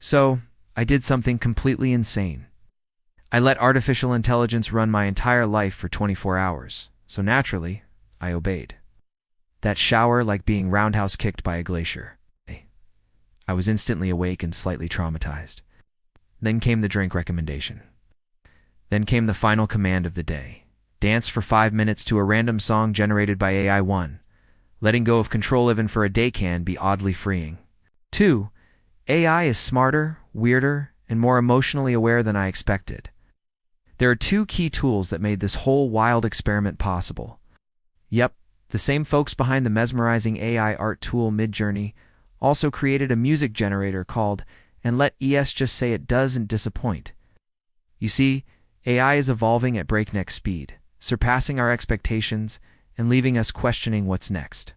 So, I did something completely insane. I let artificial intelligence run my entire life for 24 hours, so naturally, I obeyed. That shower like being roundhouse kicked by a glacier. I was instantly awake and slightly traumatized. Then came the drink recommendation. Then came the final command of the day. Dance for 5 minutes to a random song generated by AI. 1. Letting go of control even for a day can be oddly freeing. 2. AI is smarter, weirder, and more emotionally aware than I expected. There are 2 key tools that made this whole wild experiment possible. Yep, the same folks behind the mesmerizing AI art tool Midjourney also created a music generator called And Let ES Just Say It Doesn't Disappoint. You see, AI is evolving at breakneck speed, surpassing our expectations and leaving us questioning what's next.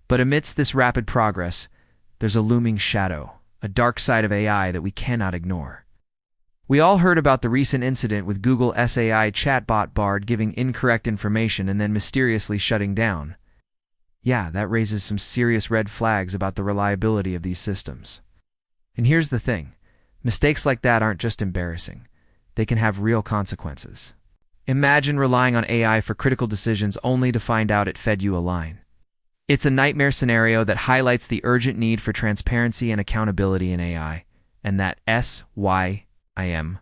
But amidst this rapid progress, there's a looming shadow, a dark side of AI that we cannot ignore. We all heard about the recent incident with Google's AI chatbot Bard giving incorrect information and then mysteriously shutting down. Yeah, that raises some serious red flags about the reliability of these systems. And here's the thing, mistakes like that aren't just embarrassing. They can have real consequences. Imagine relying on AI for critical decisions only to find out it fed you a line. It's a nightmare scenario that highlights the urgent need for transparency and accountability in AI, and that SYIM,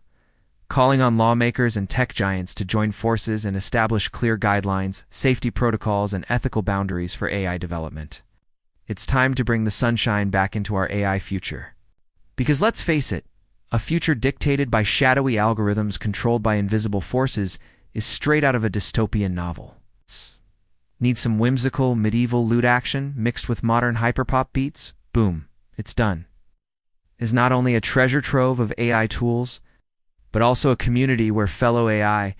calling on lawmakers and tech giants to join forces and establish clear guidelines, safety protocols, and ethical boundaries for AI development. It's time to bring the sunshine back into our AI future. Because let's face it, a future dictated by shadowy algorithms controlled by invisible forces is straight out of a dystopian novel. Need some whimsical medieval lute action mixed with modern hyperpop beats? Boom, it's done. Is not only a treasure trove of AI tools, but also a community where fellow AI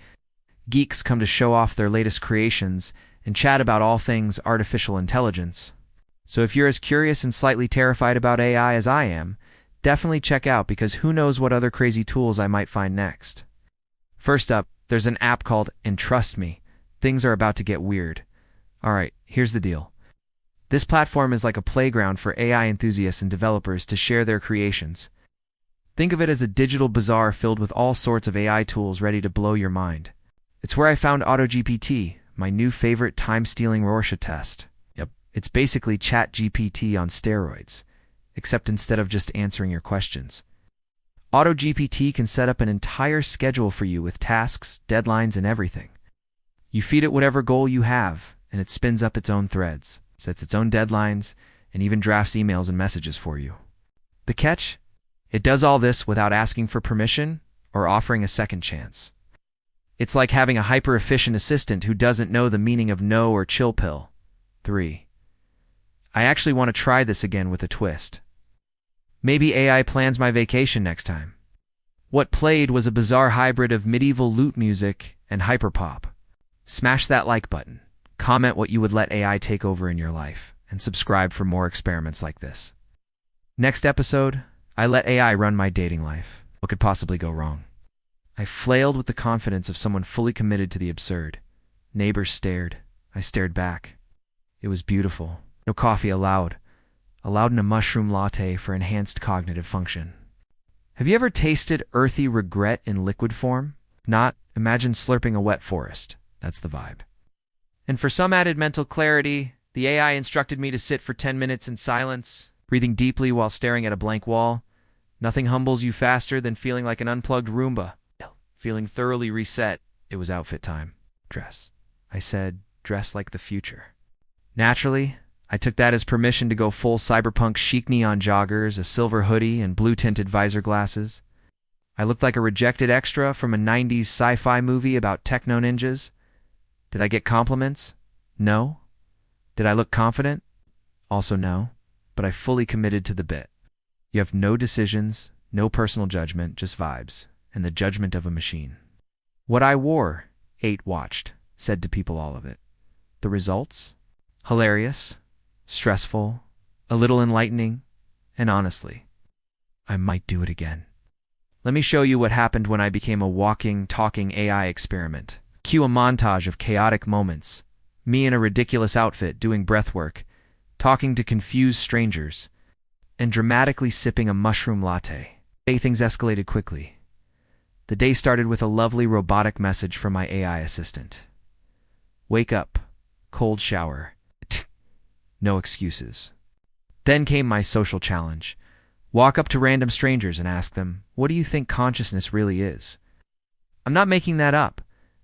geeks come to show off their latest creations and chat about all things artificial intelligence. So if you're as curious and slightly terrified about AI as I am, definitely check out, because who knows what other crazy tools I might find next. First up, there's an app called And Trust Me, things are about to get weird. Alright, here's the deal. This platform is like a playground for AI enthusiasts and developers to share their creations. Think of it as a digital bazaar filled with all sorts of AI tools ready to blow your mind. It's where I found AutoGPT, my new favorite time-stealing Rorschach test. Yep, it's basically ChatGPT on steroids, except instead of just answering your questions. AutoGPT can set up an entire schedule for you with tasks, deadlines, and everything. You feed it whatever goal you have, and it spins up its own threads, sets its own deadlines, and even drafts emails and messages for you. The catch? It does all this without asking for permission or offering a second chance. It's like having a hyper-efficient assistant who doesn't know the meaning of no or chill pill. 3. I actually want to try this again with a twist. Maybe AI plans my vacation next time. What played was a bizarre hybrid of medieval lute music and hyperpop. Smash that like button, comment what you would let AI take over in your life, and subscribe for more experiments like this. Next episode, I let AI run my dating life. What could possibly go wrong? I flailed with the confidence of someone fully committed to the absurd. Neighbors stared. I stared back. It was beautiful. No coffee allowed. Allowed in a mushroom latte for enhanced cognitive function. Have you ever tasted earthy regret in liquid form? Not, imagine slurping a wet forest. That's the vibe. And for some added mental clarity, the AI instructed me to sit for 10 minutes in silence, breathing deeply while staring at a blank wall. Nothing humbles you faster than feeling like an unplugged Roomba. Feeling thoroughly reset, it was outfit time. Dress. I said, dress like the future. Naturally, I took that as permission to go full cyberpunk chic neon joggers, a silver hoodie, and blue-tinted visor glasses. I looked like a rejected extra from a 90s sci-fi movie about techno ninjas. Did I get compliments? No. Did I look confident? Also no, but I fully committed to the bit. You have no decisions, no personal judgment, just vibes, and the judgment of a machine. What I wore, ate, watched, said to people all of it. The results? Hilarious, stressful, a little enlightening, and honestly, I might do it again. Let me show you what happened when I became a walking, talking AI experiment. Cue a montage of chaotic moments. Me in a ridiculous outfit doing breathwork, talking to confused strangers, and dramatically sipping a mushroom latte. Things escalated quickly. The day started with a lovely robotic message from my AI assistant. Wake up. Cold shower. No excuses. Then came my social challenge. Walk up to random strangers and ask them, what do you think consciousness really is? I'm not making that up.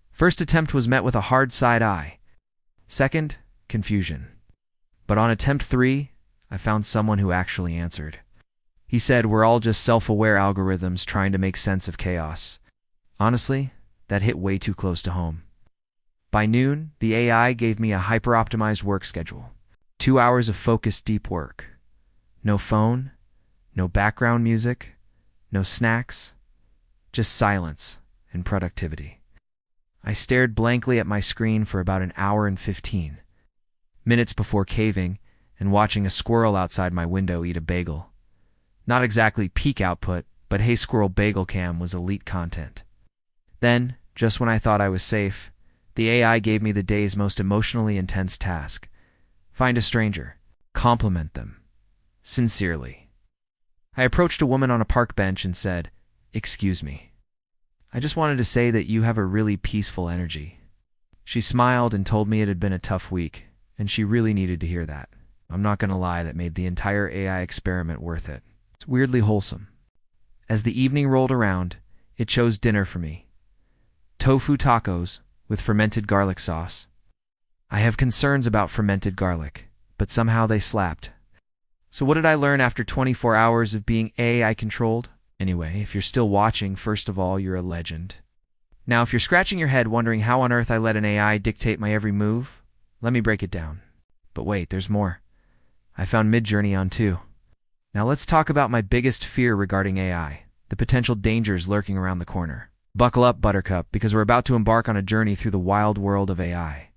First attempt was met with a hard side eye. Second, confusion. But on attempt 3, I found someone who actually answered. He said, we're all just self-aware algorithms trying to make sense of chaos. Honestly, that hit way too close to home. By noon, the AI gave me a hyper-optimized work schedule. 2 hours of focused deep work. No phone, no background music, no snacks, just silence and productivity. I stared blankly at my screen for about an hour and 15 minutes before caving and watching a squirrel outside my window eat a bagel. Not exactly peak output, but hey, squirrel bagel cam was elite content. Then, just when I thought I was safe, the AI gave me the day's most emotionally intense task. Find a stranger. Compliment them. Sincerely. I approached a woman on a park bench and said, excuse me. I just wanted to say that you have a really peaceful energy. She smiled and told me it had been a tough week, and she really needed to hear that. I'm not going to lie, that made the entire AI experiment worth it. It's weirdly wholesome. As the evening rolled around, it chose dinner for me. Tofu tacos with fermented garlic sauce. I have concerns about fermented garlic, but somehow they slapped. So what did I learn after 24 hours of being AI controlled? Anyway, if you're still watching, first of all, you're a legend. Now, if you're scratching your head wondering how on earth I let an AI dictate my every move, let me break it down. But wait, there's more. I found Midjourney on too. Now let's talk about my biggest fear regarding AI, the potential dangers lurking around the corner. Buckle up, Buttercup, because we're about to embark on a journey through the wild world of AI.